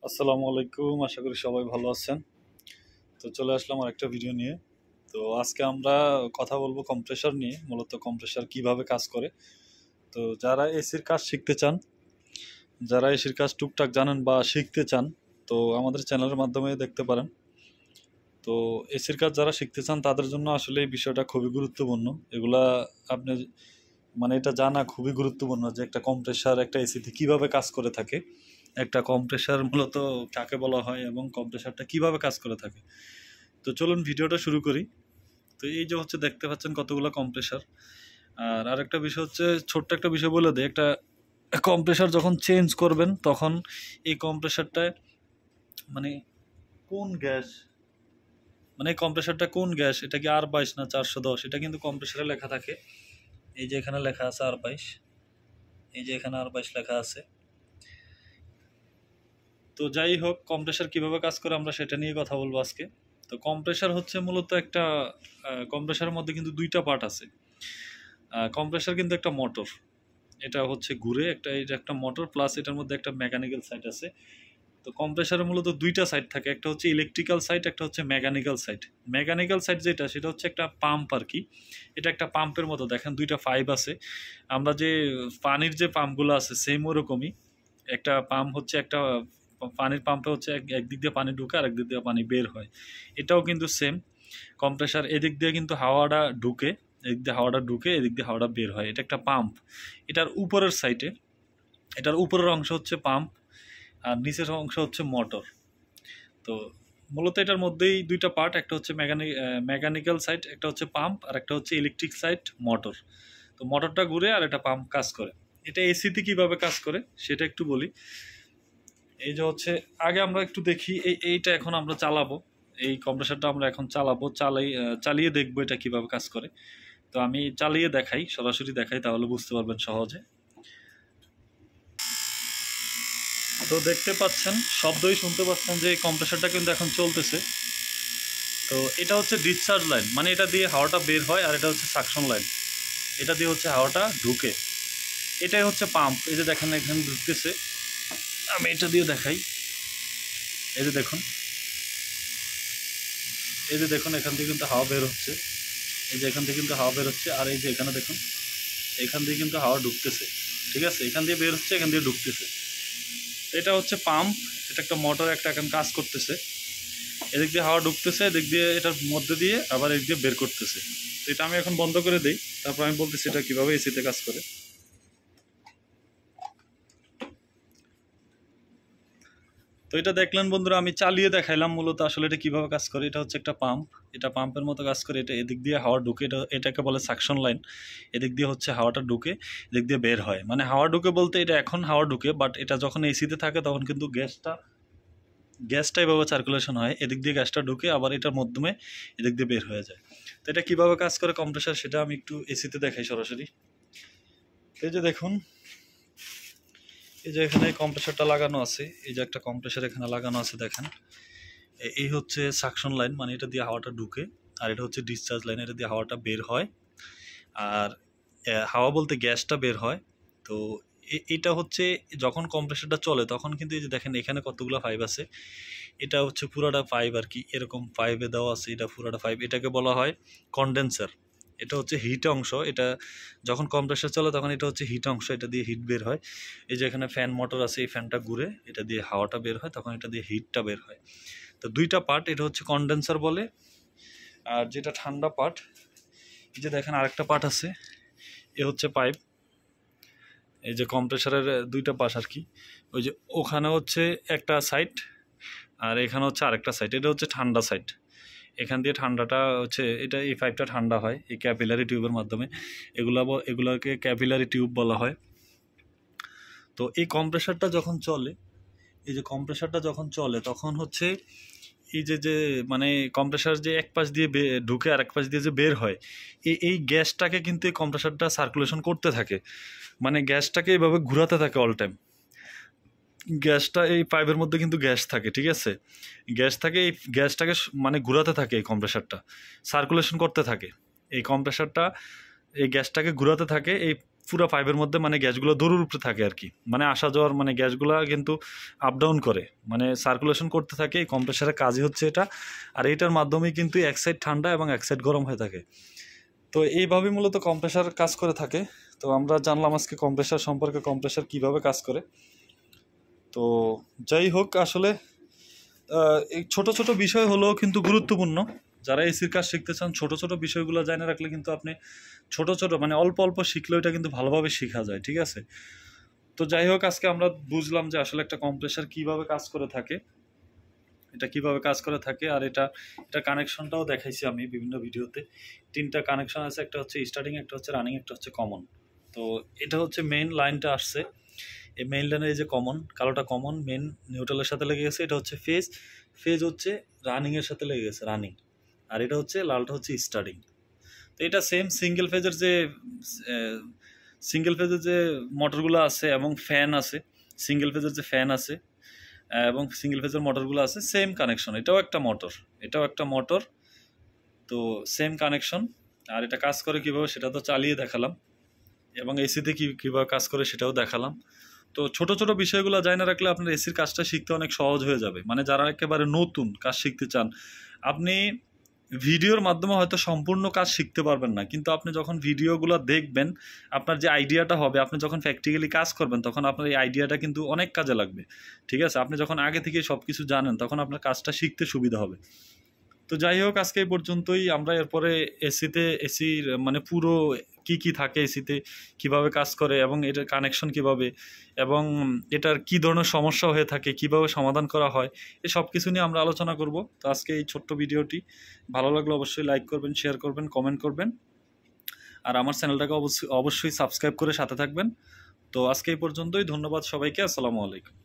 আসসালামু আলাইকুম, আশা করি সবাই ভালো আছেন। তো চলে আসলাম আরেকটা ভিডিও নিয়ে। তো আজকে আমরা কথা বলবো কম্প্রেসার নিয়ে, মূলত কম্প্রেসার কিভাবে কাজ করে। তো যারা এসির কাজ শিখতে চান, যারা এসির কাজ টুকটাক জানেন বা শিখতে চান, তো আমাদের চ্যানেলের মাধ্যমে দেখতে পারেন। তো এসির কাজ যারা শিখতে চান তাদের জন্য আসলে এই বিষয়টা খুবই গুরুত্বপূর্ণ। এগুলা আপনি এটা জানা খুবই গুরুত্বপূর্ণ যে একটা কম্প্রেসার একটা এসিতে কিভাবে কাজ করে থাকে, একটা কম্প্রেসার মূলত কাকে বলা হয় এবং কম্প্রেসারটা কিভাবে কাজ করে থাকে। তো চলুন ভিডিওটা শুরু করি। তো এই যে হচ্ছে দেখতে পাচ্ছেন কতগুলো কম্প্রেসার। আর আরেকটা বিষয় হচ্ছে, ছোট্ট একটা বিষয় বলে দিই, একটা কম্প্রেসার যখন চেঞ্জ করবেন তখন এই কম্প্রেসারটায় মানে কোন গ্যাস, এই কম্প্রেসারটা কোন গ্যাস, এটা কি R22 না 410, এটা কিন্তু কম্প্রেসারে লেখা থাকে। এই যে এখানে লেখা আছে R22, এই যে এখানে R22 লেখা আছে। তো যাই হোক, কম্প্রেসার কিভাবে কাজ করে আমরা সেটা নিয়ে কথা বলবো আজকে। তো কম্প্রেসার হচ্ছে মূলত একটা কম্প্রেসারের মধ্যে কিন্তু দুইটা পার্ট আছে। কম্প্রেসার কিন্তু একটা মোটর, এটা হচ্ছে ঘুরে, এটা একটা মোটর প্লাস এটার মধ্যে একটা মেকানিক্যাল সাইড আছে। তো কম্প্রেসারে মূলত দুইটা সাইড থাকে, একটা হচ্ছে ইলেকট্রিক্যাল সাইড, একটা হচ্ছে মেকানিক্যাল সাইড। মেকানিক্যাল সাইড যেটা, সেটা হচ্ছে একটা পাম্প আর কি। এটা একটা পাম্পের মতো, দেখেন দুইটা পাইপ আছে। আমরা যে পানির যে পাম্পগুলো আছে সেম ওরকমই একটা পাম্প হচ্ছে, একটা পানির পাম্পে হচ্ছে একদিক দিয়ে পানি ঢুকে আর একদিক দিয়ে পানি বের হয়। এটাও কিন্তু সেম কম্প্রেসার, এদিক দিয়ে কিন্তু হাওয়াটা ঢুকে, এদিক দিয়ে হাওয়াটা ঢুকে, এদিক দিয়ে হাওয়াটা বের হয়। এটা একটা পাম্প। এটার উপরের সাইডে, এটার উপরের অংশ হচ্ছে পাম্প আর নিচের অংশ হচ্ছে মোটর। তো মূলত এটার মধ্যেই দুইটা পার্ট, একটা হচ্ছে মেকানিক্যাল সাইড, একটা হচ্ছে পাম্প, আর একটা হচ্ছে ইলেকট্রিক সাইড মোটর। তো মোটরটা ঘুরে আর এটা পাম্প কাজ করে। এটা এসিতে কিভাবে কাজ করে সেটা একটু বলি। এই যে হচ্ছে, আগে আমরা একটু দেখি এইটা এখন আমরা চালাবো, এই কম্প্রেসারটা আমরা এখন চালাবো, চালিয়ে দেখবো এটা কিভাবে কাজ করে। তো আমি চালিয়ে দেখাই, সরাসরি দেখাই, তাহলে বুঝতে পারবেন সহজে। তো দেখতে পাচ্ছেন, শব্দই শুনতে পাচ্ছেন যে এই কম্প্রেসারটা কিন্তু এখন চলতেছে। তো এটা হচ্ছে ডিসচার্জ লাইন, এটা দিয়ে হাওয়াটা বের হয়, আর এটা হচ্ছে সাকশন লাইন, এটা দিয়ে হচ্ছে হাওয়াটা ঢুকে। এটাই হচ্ছে পাম্প। এই যে দেখেন এখানে ঢুকতেছে, আমি এটা দিয়ে দেখাই। এই যে দেখুন, এই যে দেখুন, এখান থেকে কিন্তু হাওয়া বের হচ্ছে। এই যে এখান থেকে কিন্তু হাওয়া বের হচ্ছে, আর এই যে এখানে দেখুন, এখান দিয়ে কিন্তু হাওয়া ঢুকতেছে। ঠিক আছে, এখান দিয়ে বের হচ্ছে, এখান দিয়ে ঢুকতেছে। এটা হচ্ছে পাম্প, এটা একটা মোটর, একটা এখন কাজ করতেছে। এদিক দিয়ে হাওয়া ঢুকতেছে, এদিক দিয়ে এটার মধ্যে দিয়ে আবার এদিক দিয়ে বের করতেছে। তো এটা আমি এখন বন্ধ করে দিই, তারপর আমি বলতেছি এটা কীভাবে এসিতে কাজ করে। তো এটা দেখলেন বন্ধুরা, আমি চালিয়ে দেখাইলাম মূলত আসলে এটা কীভাবে কাজ করে। এটা হচ্ছে একটা পাম্প, এটা পাম্পের মতো কাজ করে। এটা এদিক দিয়ে হাওয়া ঢুকে, এটাকে বলে সাকশন লাইন। এদিক দিয়ে হচ্ছে হাওয়াটা ঢুকে, এদিক দিয়ে বের হয়। হাওয়া ঢুকে বলতে এটা এখন হাওয়া ঢুকে, বাট এটা যখন এসিতে থাকে তখন কিন্তু গ্যাসটা এভাবে সার্কুলেশন হয়, এদিক দিয়ে গ্যাসটা ঢুকে আবার এটার মাধ্যমে এদিক দিয়ে বের হয়ে যায়। তো এটা কীভাবে কাজ করে কম্প্রেসার, সেটা আমি একটু এসিতে দেখাই সরাসরি। এই যে দেখুন, এই যে এখানে কম্প্রেসারটা লাগানো আছে, এই যে একটা কম্প্রেসার এখানে লাগানো আছে দেখেন। এই হচ্ছে সাকশন লাইন, এটা দিয়ে হাওয়াটা ঢুকে, আর এটা হচ্ছে ডিসচার্জ লাইন, এটা দিয়ে হাওয়াটা বের হয়। আর হাওয়া বলতে গ্যাসটা বের হয়। তো এটা হচ্ছে যখন কম্প্রেসারটা চলে তখন কিন্তু এই যে দেখেন এখানে কতগুলো পাইপ আছে। এটা হচ্ছে পুরাটা পাইপ আর কি, এরকম পাইপে দেওয়া আছে, এটা পুরাটা পাইপ। এটাকে বলা হয় কনডেন্সার। এটা হচ্ছে হিট অংশ। এটা যখন কম্প্রেসার চলে তখন এটা হচ্ছে হিট অংশ, এটা দিয়ে হিট বের হয়। এই যে এখানে ফ্যান মোটর আছে, এই ফ্যানটা ঘুরে, এটা দিয়ে হাওয়াটা বের হয়, তখন এটা দিয়ে হিটটা বের হয়। তো দুইটা পার্ট, এটা হচ্ছে কনডেন্সার বলে। আর যেটা ঠান্ডা পার্ট, এই যে দেখেন আরেকটা পার্ট আছে, এ হচ্ছে পাইপ। এই যে কম্প্রেসারের দুইটা পাশ আর কি, ওই যে ওখানে হচ্ছে একটা সাইড, আর এখানে হচ্ছে আরেকটা সাইড। এটা হচ্ছে ঠান্ডা সাইড, এখান দিয়ে ঠান্ডাটা হচ্ছে, এটা এই পাইপটা ঠান্ডা হয় এই ক্যাপিলারি টিউবের মাধ্যমে। এগুলোকে ক্যাপিলারি টিউব বলা হয়। তো এই কম্প্রেসারটা যখন চলে, এই যে কম্প্রেসারটা যখন চলে তখন হচ্ছে এই যে কম্প্রেসার যে এক পাশ দিয়ে ঢুকে আর এক পাশ দিয়ে যে বের হয়, এই গ্যাসটাকে কিন্তু এই কম্প্রেসারটা সার্কুলেশন করতে থাকে। গ্যাসটাকে এইভাবে ঘোরাতে থাকে অল টাইম। গ্যাসটা এই পাইপের মধ্যে কিন্তু গ্যাস থাকে, ঠিক আছে, গ্যাস থাকে, এই গ্যাসটাকে ঘোরাতে থাকে, এই কম্প্রেসারটা সার্কুলেশন করতে থাকে। এই কম্প্রেসারটা এই গ্যাসটাকে ঘোরাতে থাকে, পুরো পাইপের মধ্যে মানে গ্যাসগুলো দড়ির উপরে থাকে আর কি, মানে আসা যাওয়ার মানে গ্যাসগুলো কিন্তু আপ ডাউন করে, মানে সার্কুলেশন করতে থাকে। এই কম্প্রেসারের কাজই হচ্ছে এটা। আর এইটার মাধ্যমেই কিন্তু এক সাইড ঠান্ডা এবং এক সাইড গরম হয়ে থাকে। তো এইভাবেই মূলত কম্প্রেসার কাজ করে থাকে। তো আমরা জানলাম আজকে কম্প্রেসার সম্পর্কে, কম্প্রেসার কিভাবে কাজ করে। তো যাই হোক, আসলে এই ছোট ছোট বিষয় হলেও কিন্তু গুরুত্বপূর্ণ। যারা এসির কাজ শিখতে চান, ছোট ছোট বিষয়গুলো জানে রাখলে কিন্তু আপনি ছোট ছোট মানে অল্প অল্প শিখলেও এটা কিন্তু ভালোভাবে শেখা যায়, ঠিক আছে। তো যাই হোক, আজকে আমরা বুঝলাম যে আসলে একটা কম্প্রেসার কিভাবে কাজ করে থাকে, এটা কিভাবে কাজ করে থাকে। আর এটা কানেকশনটাও দেখাইছি আমি বিভিন্ন ভিডিওতে। 3টা কানেকশন আছে, একটা হচ্ছে স্টার্টিং, একটা হচ্ছে রানিং, একটা হচ্ছে কমন। তো এটা হচ্ছে মেইন লাইনটা আসছে, এই মেইন লাইনের এই যে কমন কালোটা কমন মেইন নিউট্রালের সাথে লেগে গেছে, এটা হচ্ছে ফেজ হচ্ছে রানিংয়ের সাথে লেগে গেছে, রানিং। আর এটা হচ্ছে লালটা হচ্ছে স্টার্টিং। তো এটা সেম সিঙ্গেল ফেজের যে মোটরগুলো আছে এবং ফ্যান আছে, সিঙ্গেল ফেজের যে ফ্যান আছে এবং সিঙ্গেল ফেজের মোটরগুলো আছে, সেম কানেকশন। এটাও একটা মোটর, তো সেম কানেকশন। আর এটা কাজ করে কীভাবে সেটা তো চালিয়ে দেখালাম, এবং এসিতে কীভাবে কাজ করে সেটাও দেখালাম। তো ছোট ছোট বিষয়গুলো জানা রাখলে আপনার এসির কাজটা শিখতে অনেক সহজ হয়ে যাবে। মানে যারা একেবারে নতুন কাজ শিখতে চান, আপনি ভিডিওর মাধ্যমে হয়তো সম্পূর্ণ কাজ শিখতে পারবেন না, কিন্তু আপনি যখন ভিডিওগুলো দেখবেন, আপনার যে আইডিয়াটা হবে, আপনি যখন প্র্যাকটিক্যালি কাজ করবেন, তখন আপনার এই আইডিয়াটা কিন্তু অনেক কাজে লাগবে, ঠিক আছে। আপনি যখন আগে থেকে সব কিছু জানেন, তখন আপনার কাজটা শিখতে সুবিধা হবে। তো যাই হোক, আজকে এই পর্যন্তই। আমরা এরপরে এসির মানে পুরো কি থাকে এসিতে, কিভাবে কাজ করে এবং এটার কানেকশন কিভাবে, এবং এটার কি ধরনের সমস্যা হয়ে থাকে, কিভাবে সমাধান করা হয়, এই সব কিছু নিয়ে আমরা আলোচনা করব। তো আজকে এই ছোট্ট ভিডিওটি ভালো লাগলে অবশ্যই লাইক করবেন, শেয়ার করবেন, কমেন্ট করবেন, আর আমার চ্যানেলটাকে অবশ্যই সাবস্ক্রাইব করে সাথে থাকবেন। তো আজকে এই পর্যন্তই, ধন্যবাদ সবাইকে, আসসালামু আলাইকুম।